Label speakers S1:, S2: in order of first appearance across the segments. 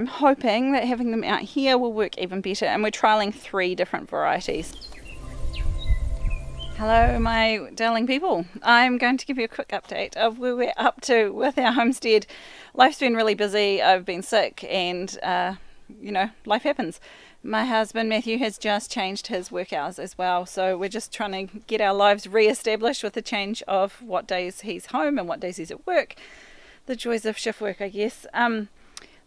S1: I'm hoping that having them out here will work even better, and we're trialling 3 different varieties. Hello my darling people, I'm going to give you a quick update of where we're up to with our homestead. Life's been really busy, I've been sick, and life happens. My husband Matthew has just changed his work hours as well, so we're just trying to get our lives re-established with the change of what days he's home and what days he's at work. The joys of shift work, I guess.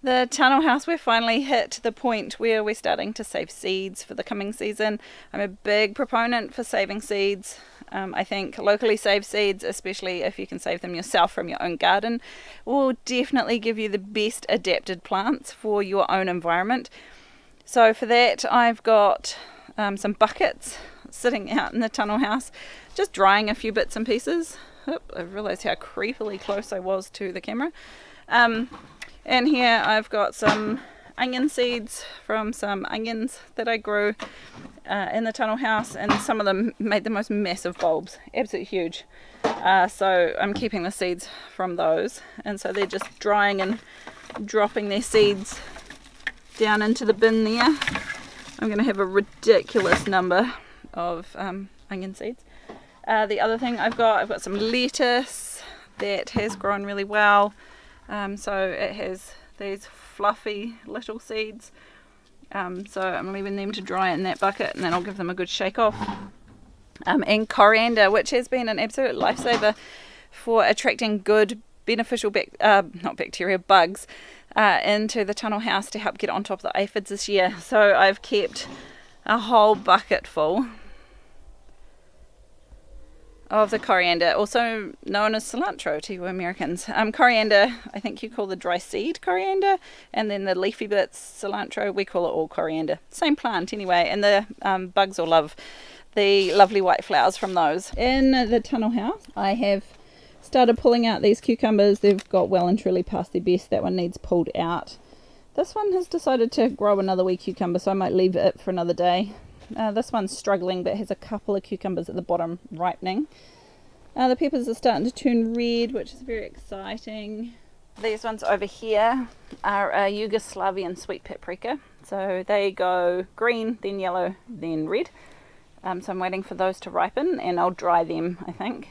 S1: The tunnel house, we've finally hit the point where we're starting to save seeds for the coming season. I'm a big proponent for saving seeds. I think locally saved seeds, especially if you can save them yourself from your own garden, will definitely give you the best adapted plants for your own environment. So for that, I've got some buckets sitting out in the tunnel house, just drying a few bits and pieces. I realised how creepily close I was to the camera. And here I've got some onion seeds from some onions that I grew in the tunnel house, and some of them made the most massive bulbs, absolutely huge. So I'm keeping the seeds from those, and so they're just drying and dropping their seeds down into the bin there. I'm going to have a ridiculous number of onion seeds. The other thing I've got some lettuce that has grown really well. So it has these fluffy little seeds, so I'm leaving them to dry in that bucket, and then I'll give them a good shake off. And coriander, which has been an absolute lifesaver for attracting good beneficial bugs into the tunnel house to help get on top of the aphids this year. So I've kept a whole bucket full of the coriander, also known as cilantro to you Americans. Coriander, I think you call the dry seed coriander, and then the leafy bits cilantro, we call it all coriander. Same plant anyway, and the bugs will love the lovely white flowers from those. In the tunnel house, I have started pulling out these cucumbers. They've got well and truly past their best. That one needs pulled out. This one has decided to grow another wee cucumber, so I might leave it for another day. This one's struggling, but has a couple of cucumbers at the bottom ripening. The peppers are starting to turn red, which is very exciting. These ones over here are a Yugoslavian sweet paprika. So they go green, then yellow, then red. So I'm waiting for those to ripen, and I'll dry them, I think.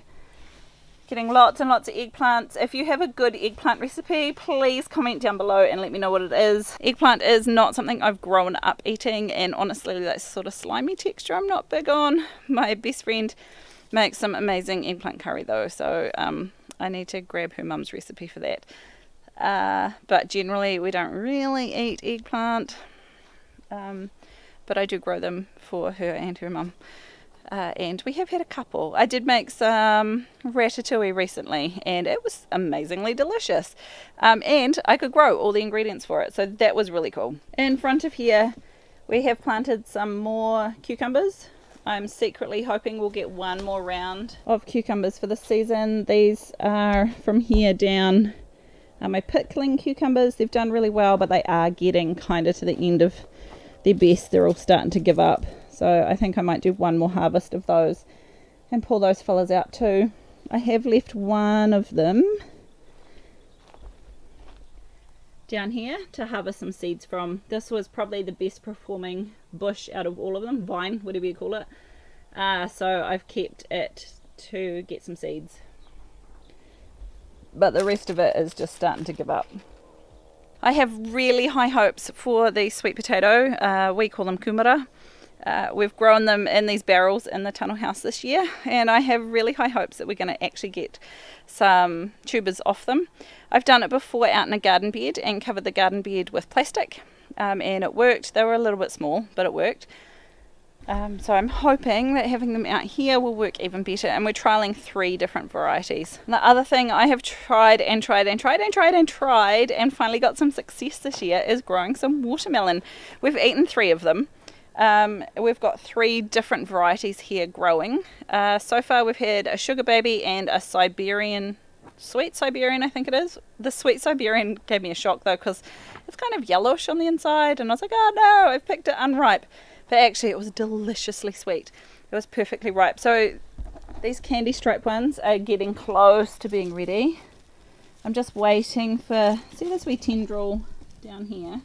S1: Getting lots and lots of eggplants. If you have a good eggplant recipe, please comment down below and let me know what it is. Eggplant is not something I've grown up eating, and honestly that sort of slimy texture I'm not big on. My best friend makes some amazing eggplant curry though, so I need to grab her mum's recipe for that. But generally we don't really eat eggplant, but I do grow them for her and her mum. And we have had a couple. I did make some ratatouille recently, and it was amazingly delicious. And I could grow all the ingredients for it, so that was really cool. In front of here, we have planted some more cucumbers. I'm secretly hoping we'll get one more round of cucumbers for this season. These are from here down. My pickling cucumbers, they've done really well, but they are getting kind of to the end of their best. They're all starting to give up. So I think I might do one more harvest of those and pull those fillers out too. I have left one of them down here to harvest some seeds from. This was probably the best performing bush out of all of them, vine, whatever you call it. So I've kept it to get some seeds. But the rest of it is just starting to give up. I have really high hopes for the sweet potato. We call them kumara. We've grown them in these barrels in the tunnel house this year, and I have really high hopes that we're going to actually get some tubers off them. I've done it before out in a garden bed and covered the garden bed with plastic, and it worked. They were a little bit small, but it worked. So I'm hoping that having them out here will work even better, and we're trialing 3 different varieties. And the other thing I have tried and finally got some success this year is growing some watermelon. We've eaten 3 of them. We've got 3 different varieties here growing. So far we've had a sugar baby and a sweet Siberian I think it is. The sweet Siberian gave me a shock though, because it's kind of yellowish on the inside, and I was like, oh no, I've picked it unripe. But actually it was deliciously sweet. It was perfectly ripe. So these candy stripe ones are getting close to being ready. I'm just waiting for, see this wee tendril down here,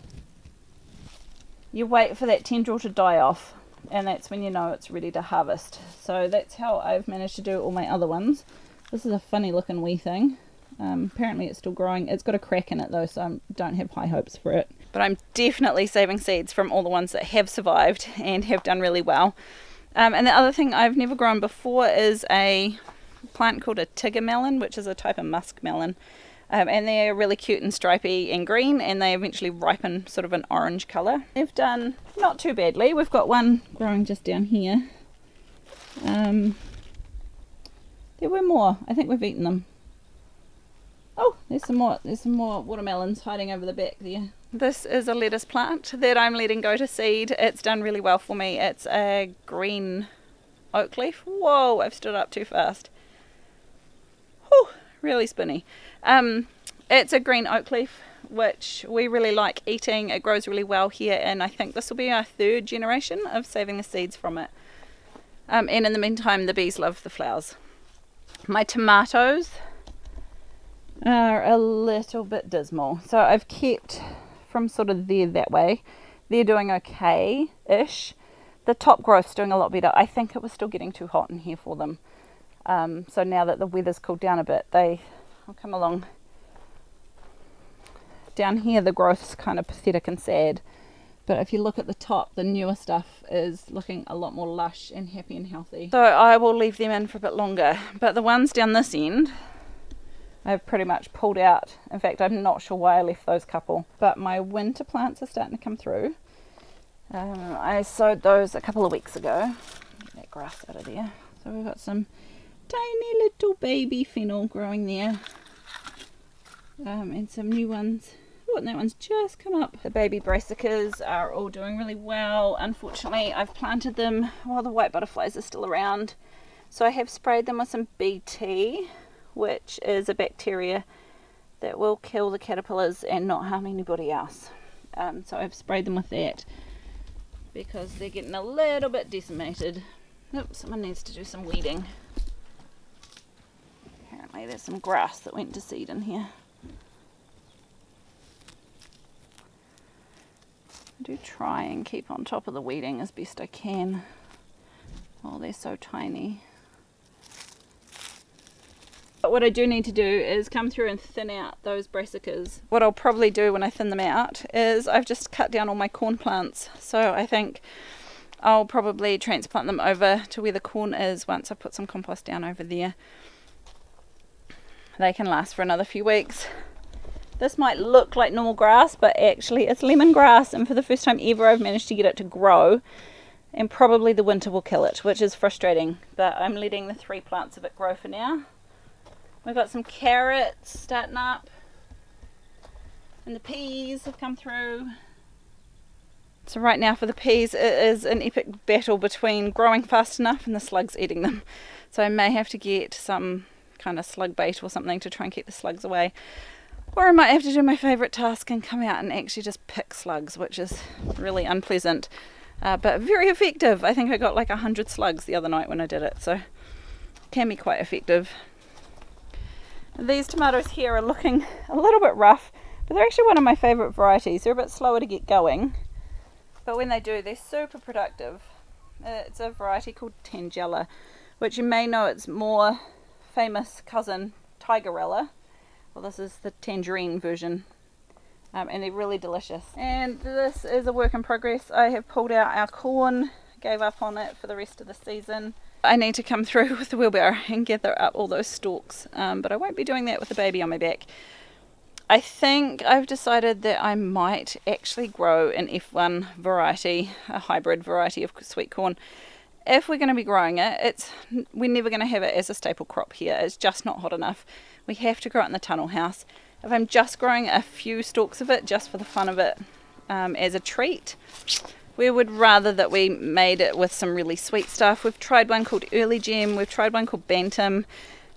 S1: you wait for that tendril to die off, and that's when you know it's ready to harvest. So that's how I've managed to do all my other ones. This is a funny looking wee thing. Apparently it's still growing. It's got a crack in it though, so I don't have high hopes for it. But I'm definitely saving seeds from all the ones that have survived and have done really well. And the other thing I've never grown before is a plant called a tiger melon, which is a type of musk melon. And they're really cute and stripy and green, and they eventually ripen sort of an orange colour. They've done not too badly. We've got one growing just down here. There were more. I think we've eaten them. Oh, there's some more. There's some more watermelons hiding over the back there. This is a lettuce plant that I'm letting go to seed. It's done really well for me. It's a green oak leaf. Whoa, I've stood up too fast. Whew, really spinny. It's a green oak leaf, which we really like eating. It grows really well here, and I think this will be our third generation of saving the seeds from it. And in the meantime, the bees love the flowers. My tomatoes are a little bit dismal, so I've kept from sort of there that way. They're doing okay-ish. The top growth's doing a lot better. I think it was still getting too hot in here for them. So now that the weather's cooled down a bit, I'll come along. Down here the growth's kind of pathetic and sad, but if you look at the top, the newer stuff is looking a lot more lush and happy and healthy. So I will leave them in for a bit longer, but the ones down this end I've pretty much pulled out. In fact, I'm not sure why I left those couple, but my winter plants are starting to come through. I sowed those a couple of weeks ago. Get that grass out of there. So we've got some tiny little baby fennel growing there, and some new ones. Oh, and that one's just come up. The baby brassicas are all doing really well. Unfortunately, I've planted them while the white butterflies are still around, so I have sprayed them with some BT, which is a bacteria that will kill the caterpillars and not harm anybody else. So I've sprayed them with that because they're getting a little bit decimated. Oops, someone needs to do some weeding. Apparently there's some grass that went to seed in here. I do try and keep on top of the weeding as best I can. Oh, they're so tiny. But what I do need to do is come through and thin out those brassicas. What I'll probably do when I thin them out is I've just cut down all my corn plants. So I think I'll probably transplant them over to where the corn is once I put some compost down over there. They can last for another few weeks. This might look like normal grass, but actually it's lemongrass, and for the first time ever I've managed to get it to grow, and probably the winter will kill it, which is frustrating, but I'm letting the 3 plants of it grow for now. We've got some carrots starting up, and the peas have come through. So right now for the peas, it is an epic battle between growing fast enough and the slugs eating them. So I may have to get some kind of slug bait or something to try and keep the slugs away. Or I might have to do my favourite task and come out and actually just pick slugs, which is really unpleasant, but very effective. I think I got like 100 slugs the other night when I did it, so it can be quite effective. These tomatoes here are looking a little bit rough, but they're actually one of my favourite varieties. They're a bit slower to get going, but when they do, they're super productive. It's a variety called Tangella, which you may know its more famous cousin, Tigerella. Well, this is the tangerine version, and they're really delicious. And this is a work in progress. I have pulled out our corn, gave up on it for the rest of the season. I need to come through with the wheelbarrow and gather up all those stalks, but I won't be doing that with the baby on my back. I think I've decided that I might actually grow an F1 variety, a hybrid variety of sweet corn. If we're going to be growing it, we're never going to have it as a staple crop here. It's just not hot enough. We have to grow it in the tunnel house. If I'm just growing a few stalks of it just for the fun of it, as a treat, we would rather that we made it with some really sweet stuff. We've tried one called Early Gem, we've tried one called Bantam,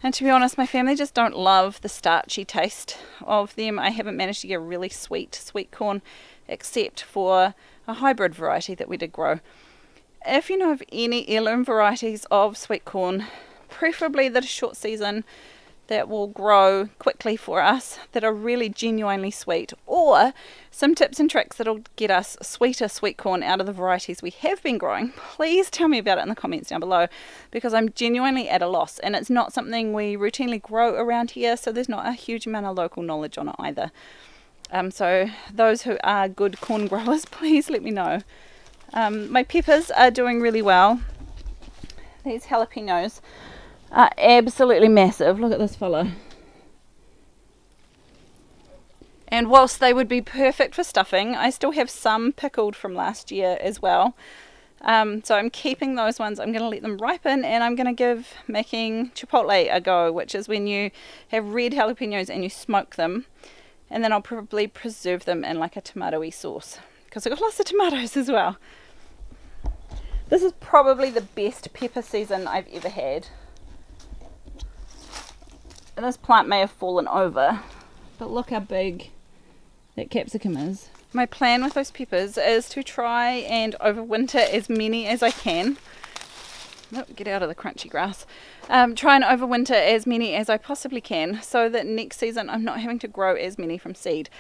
S1: and to be honest, my family just don't love the starchy taste of them. I haven't managed to get a really sweet corn, except for a hybrid variety that we did grow. If you know of any heirloom varieties of sweet corn, preferably that are short season, that will grow quickly for us, that are really genuinely sweet, or some tips and tricks that'll get us sweeter sweet corn out of the varieties we have been growing, please tell me about it in the comments down below, because I'm genuinely at a loss, and it's not something we routinely grow around here, so there's not a huge amount of local knowledge on it either. So those who are good corn growers, please let me know. My peppers are doing really well. These jalapenos are absolutely massive. Look at this fella. And whilst they would be perfect for stuffing, I still have some pickled from last year as well. So I'm keeping those ones. I'm going to let them ripen, and I'm going to give making chipotle a go, which is when you have red jalapenos and you smoke them, and then I'll probably preserve them in like a tomatoey sauce, because I've got lots of tomatoes as well. This is probably the best pepper season I've ever had. And this plant may have fallen over, but look how big that capsicum is. My plan with those peppers is to try and overwinter as many as I can. Oh, get out of the crunchy grass. Try and overwinter as many as I possibly can, so that next season I'm not having to grow as many from seed.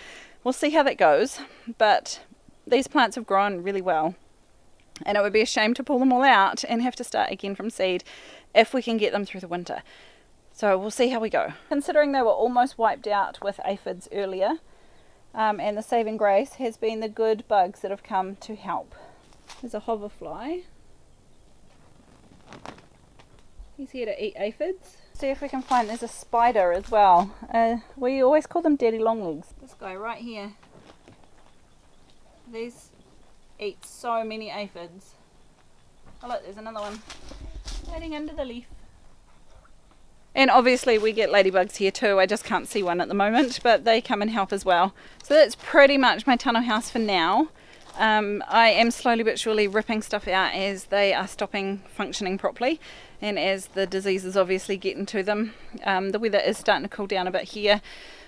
S1: We'll see how that goes, but these plants have grown really well, and it would be a shame to pull them all out and have to start again from seed if we can get them through the winter. So we'll see how we go. Considering they were almost wiped out with aphids earlier, and the saving grace has been the good bugs that have come to help. There's a hoverfly. He's here to eat aphids. See if we can find, there's a spider as well. We always call them daddy longlegs. This guy right here. These eat so many aphids. Oh look, there's another one hiding under the leaf. And obviously we get ladybugs here too. I just can't see one at the moment, but they come and help as well. So that's pretty much my tunnel house for now. I am slowly but surely ripping stuff out as they are stopping functioning properly, and as the diseases obviously get into them. The weather is starting to cool down a bit here.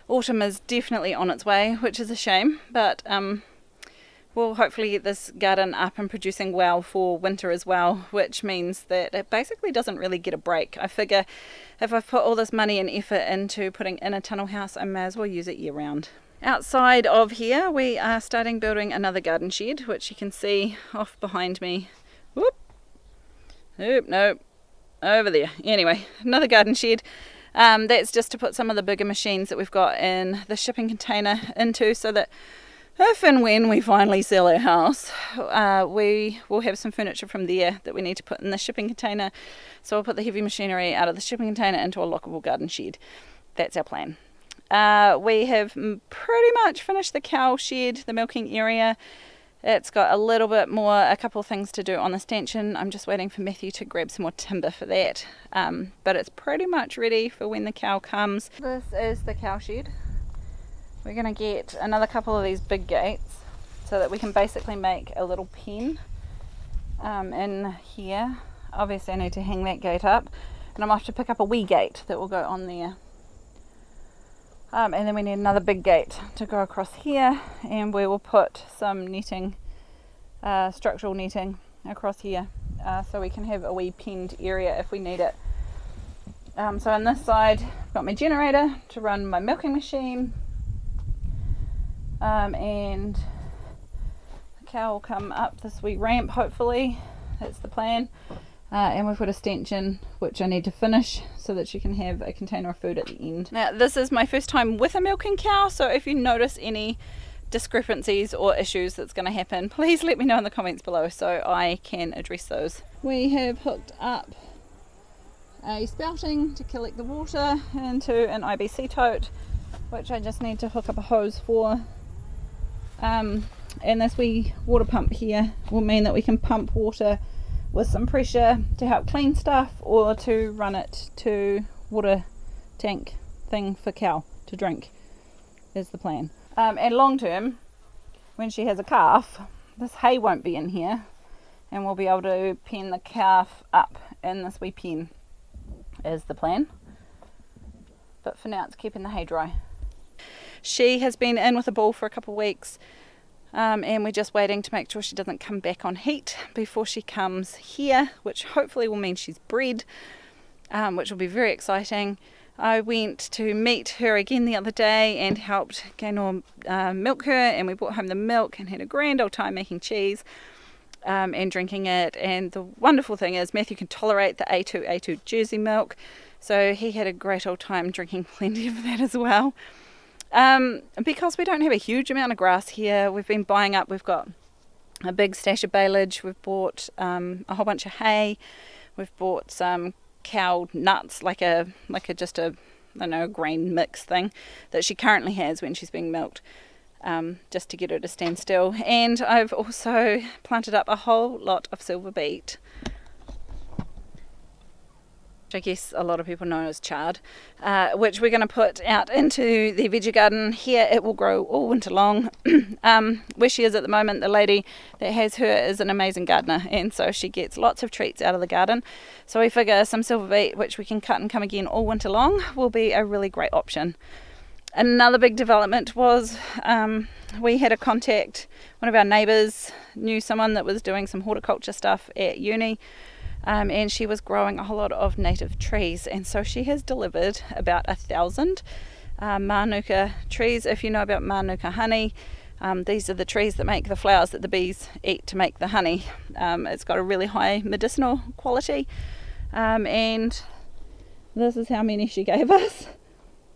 S1: Autumn is definitely on its way, which is a shame, but we'll hopefully get this garden up and producing well for winter as well, which means that it basically doesn't really get a break. I figure if I've put all this money and effort into putting in a tunnel house, I may as well use it year round. Outside of here we are starting building another garden shed, which you can see off behind me. Whoop! Oop, nope. Over there. Anyway, another garden shed. That's just to put some of the bigger machines that we've got in the shipping container into, so that if and when we finally sell our house, we will have some furniture from there that we need to put in the shipping container. So we'll put the heavy machinery out of the shipping container into a lockable garden shed. That's our plan. We have pretty much finished the cow shed, the milking area. It's got a little bit more, a couple of things to do on the stanchion. I'm just waiting for Matthew to grab some more timber for that. But it's pretty much ready for when the cow comes. This is the cow shed. We're going to get another couple of these big gates so that we can basically make a little pen in here. Obviously I need to hang that gate up, and I'm off to pick up a wee gate that will go on there. And then we need another big gate to go across here, and we will put some netting, structural netting across here, so we can have a wee penned area if we need it. So on this side I've got my generator to run my milking machine. And the cow will come up this wee ramp, hopefully. That's the plan. And we've got a stanchion which I need to finish so that she can have a container of food at the end. Now this is my first time with a milking cow, so if you notice any discrepancies or issues that's going to happen, please let me know in the comments below so I can address those. We have hooked up a spouting to collect the water into an IBC tote, which I just need to hook up a hose for. And this wee water pump here will mean that we can pump water with some pressure to help clean stuff, or to run it to water tank thing for cow to drink, is the plan. And long term, when she has a calf, this hay won't be in here, and we'll be able to pen the calf up in this wee pen, is the plan. But for now it's keeping the hay dry. She has been in with a bull for a couple of weeks, and we're just waiting to make sure she doesn't come back on heat before she comes here, which hopefully will mean she's bred, which will be very exciting. I went to meet her again the other day and helped Gaynor milk her, and we brought home the milk and had a grand old time making cheese and drinking it. And the wonderful thing is Matthew can tolerate the A2 Jersey milk, so he had a great old time drinking plenty of that as well. Because we don't have a huge amount of grass here, we've been buying up. We've got a big stash of baleage, we've bought a whole bunch of hay, we've bought some cow nuts, like a just a I don't know, grain mix thing that she currently has when she's being milked, just to get her to stand still. And I've also planted up a whole lot of silver beet, which I guess a lot of people know as chard, which we're going to put out into the veggie garden here. It will grow all winter long. Where she is at the moment, the lady that has her is an amazing gardener, and so she gets lots of treats out of the garden. So we figure some silver beet, which we can cut and come again all winter long, will be a really great option. Another big development was we had a contact. One of our neighbours knew someone that was doing some horticulture stuff at uni, and she was growing a whole lot of native trees, and so she has delivered about 1,000 Manuka trees. If you know about Manuka honey, these are the trees that make the flowers that the bees eat to make the honey. It's got a really high medicinal quality, and this is how many she gave us.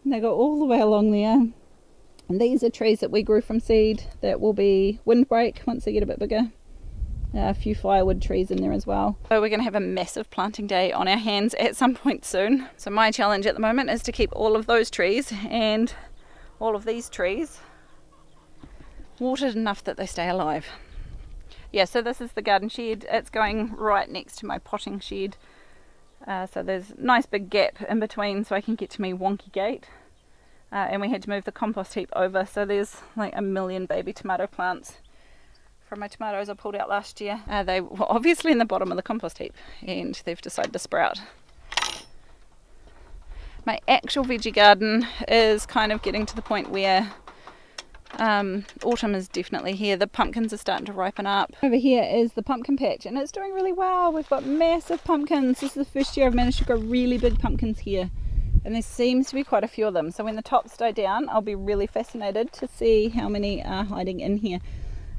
S1: And they go all the way along there, and these are trees that we grew from seed that will be windbreak once they get a bit bigger. A few firewood trees in there as well. So we're going to have a massive planting day on our hands at some point soon. So my challenge at the moment is to keep all of those trees and all of these trees watered enough that they stay alive. Yeah, so this is the garden shed. It's going right next to my potting shed. So there's a nice big gap in between so I can get to my wonky gate. And we had to move the compost heap over, so there's like a million baby tomato plants from my tomatoes I pulled out last year. They were obviously in the bottom of the compost heap, and they've decided to sprout. My actual veggie garden is kind of getting to the point where autumn is definitely here. The pumpkins are starting to ripen up. Over here is the pumpkin patch, and it's doing really well. We've got massive pumpkins. This is the first year I've managed to grow really big pumpkins here, and there seems to be quite a few of them. So when the tops die down, I'll be really fascinated to see how many are hiding in here.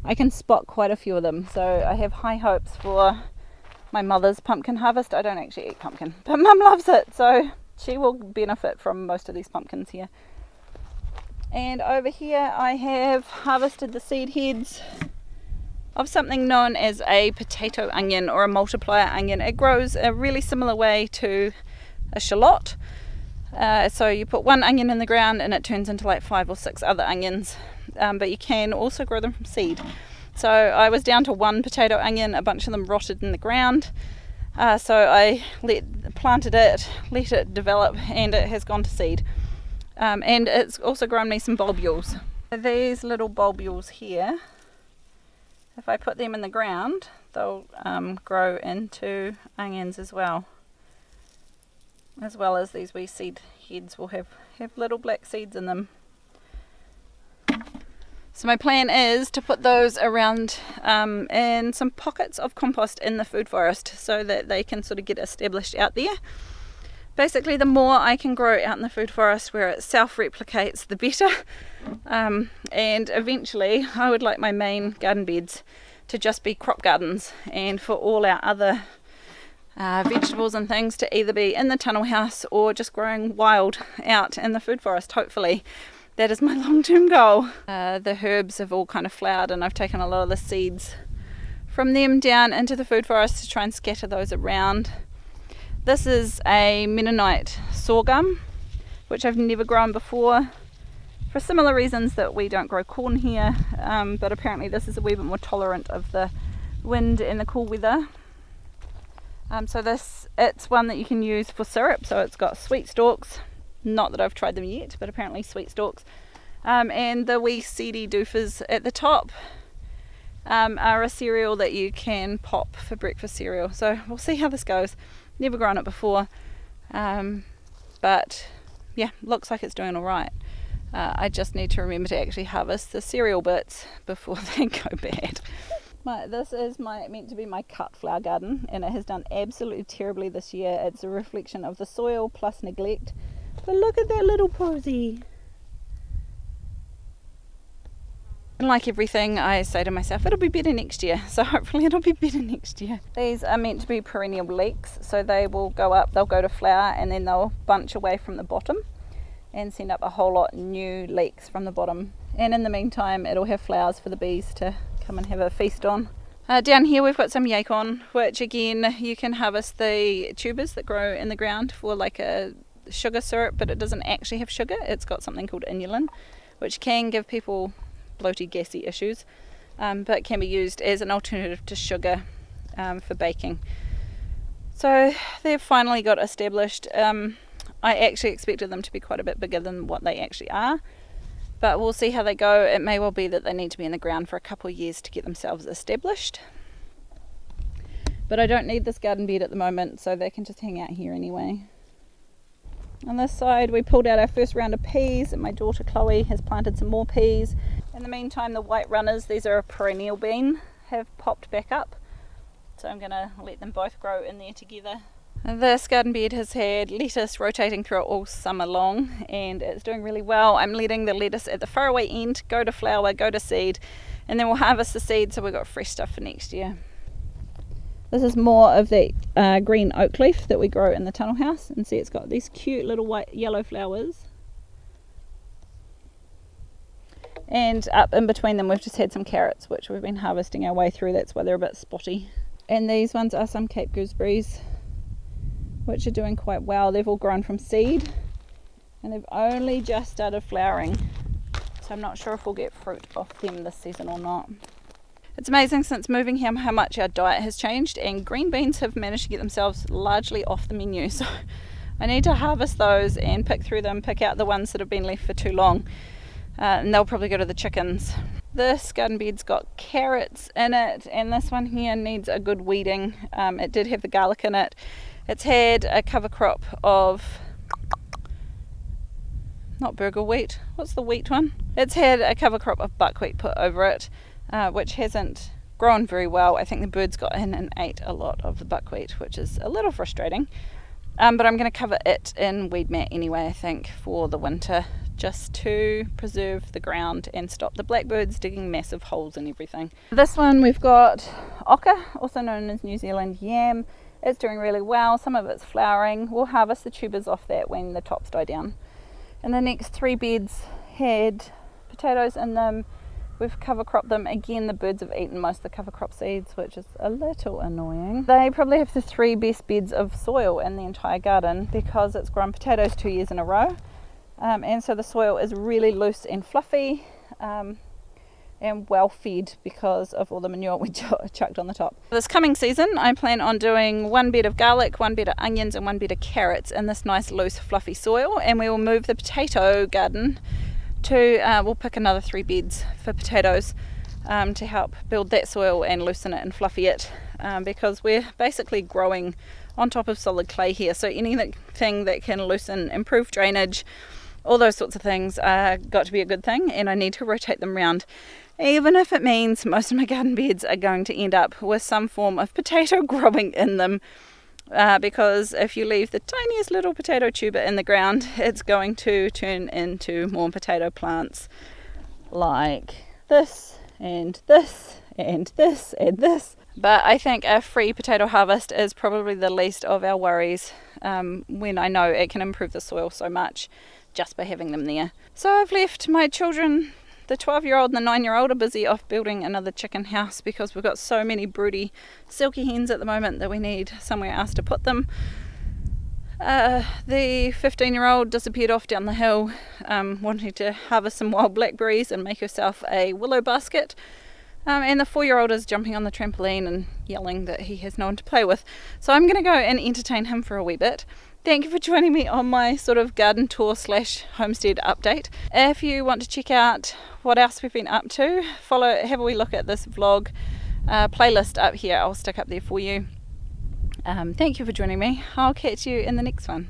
S1: I can spot quite a few of them, so I have high hopes for my mother's pumpkin harvest. I don't actually eat pumpkin, but Mum loves it, so she will benefit from most of these pumpkins here. And over here I have harvested the seed heads of something known as a potato onion or a multiplier onion. It grows a really similar way to a shallot. So you put one onion in the ground and it turns into like 5 or 6 other onions. But you can also grow them from seed. So I was down to one potato onion. A bunch of them rotted in the ground. So I planted it, let it develop, and it has gone to seed. And it's also grown me some bulbules. These little bulbules here, if I put them in the ground, they'll grow into onions as well as these wee seed heads will have little black seeds in them. So my plan is to put those around in some pockets of compost in the food forest so that they can sort of get established out there. Basically, the more I can grow out in the food forest where it self-replicates, the better. And eventually I would like my main garden beds to just be crop gardens, and for all our other vegetables and things to either be in the tunnel house or just growing wild out in the food forest, hopefully. That is my long-term goal. The herbs have all kind of flowered, and I've taken a lot of the seeds from them down into the food forest to try and scatter those around. This is a Mennonite sorghum, which I've never grown before, for similar reasons that we don't grow corn here, but apparently this is a wee bit more tolerant of the wind and the cool weather. So it's one that you can use for syrup, so it's got sweet stalks. Not that I've tried them yet, but apparently sweet stalks. And the wee seedy doofers at the top are a cereal that you can pop for breakfast cereal. So we'll see how this goes. Never grown it before, but yeah, looks like it's doing all right. I just need to remember to actually harvest the cereal bits before they go bad. This is meant to be my cut flower garden, and it has done absolutely terribly this year. It's a reflection of the soil plus neglect. But look at that little posy. And like everything, I say to myself, it'll be better next year. So hopefully it'll be better next year. These are meant to be perennial leeks. So they will go up, they'll go to flower, and then they'll bunch away from the bottom and send up a whole lot new leeks from the bottom. And in the meantime, it'll have flowers for the bees to come and have a feast on. Down here we've got some yacon, which again, you can harvest the tubers that grow in the ground for like a sugar syrup, but it doesn't actually have sugar. It's got something called inulin, which can give people bloaty, gassy issues, but can be used as an alternative to sugar for baking. So they've finally got established. I actually expected them to be quite a bit bigger than what they actually are, but we'll see how they go. It may well be that they need to be in the ground for a couple of years to get themselves established, but I don't need this garden bed at the moment, so they can just hang out here anyway. On this side we pulled out our first round of peas, and my daughter Chloe has planted some more peas. In the meantime, the white runners, these are a perennial bean, have popped back up, so I'm going to let them both grow in there together. This garden bed has had lettuce rotating through it all summer long, and it's doing really well. I'm letting the lettuce at the faraway end go to flower, go to seed, and then we'll harvest the seed so we've got fresh stuff for next year. This is more of the green oak leaf that we grow in the tunnel house, and see it's got these cute little white yellow flowers. And up in between them we've just had some carrots which we've been harvesting our way through, that's why they're a bit spotty. And these ones are some Cape gooseberries which are doing quite well. They've all grown from seed and they've only just started flowering, so I'm not sure if we'll get fruit off them this season or not. It's amazing since moving here how much our diet has changed, and green beans have managed to get themselves largely off the menu, so I need to harvest those and pick through them, pick out the ones that have been left for too long. And they'll probably go to the chickens. This garden bed's got carrots in it, and this one here needs a good weeding. It did have the garlic in it. It's had a cover crop of, not burgle wheat, what's the wheat one? It's had a cover crop of buckwheat put over it, which hasn't grown very well. I think the birds got in and ate a lot of the buckwheat, which is a little frustrating. But I'm going to cover it in weed mat anyway, I think, for the winter, just to preserve the ground and stop the blackbirds digging massive holes in everything. This one we've got ochre, also known as New Zealand yam. It's doing really well, some of it's flowering. We'll harvest the tubers off that when the tops die down. And the next three beds had potatoes in them. We've cover cropped them. Again, the birds have eaten most of the cover crop seeds, which is a little annoying. They probably have the three best beds of soil in the entire garden because it's grown potatoes 2 years in a row. And so the soil is really loose and fluffy and well fed because of all the manure we chucked on the top. This coming season I plan on doing one bed of garlic, one bed of onions and one bed of carrots in this nice loose fluffy soil, and we will move the potato garden to, we'll pick another 3 beds for potatoes to help build that soil and loosen it and fluffy it, because we're basically growing on top of solid clay here, so anything that can loosen, improve drainage, all those sorts of things are got to be a good thing, and I need to rotate them around, even if it means most of my garden beds are going to end up with some form of potato growing in them, because if you leave the tiniest little potato tuber in the ground, it's going to turn into more potato plants like this and this and this and this. But I think a free potato harvest is probably the least of our worries, when I know it can improve the soil so much just by having them there. So I've left my children, the 12-year-old and the 9-year-old, are busy off building another chicken house because we've got so many broody silky hens at the moment that we need somewhere else to put them. The 15-year-old disappeared off down the hill, wanting to harvest some wild blackberries and make herself a willow basket. And the 4-year-old is jumping on the trampoline and yelling that he has no one to play with. So I'm going to go and entertain him for a wee bit. Thank you for joining me on my sort of garden tour / homestead update. If you want to check out what else we've been up to, have a wee look at this vlog playlist up here. I'll stick up there for you. Thank you for joining me. I'll catch you in the next one.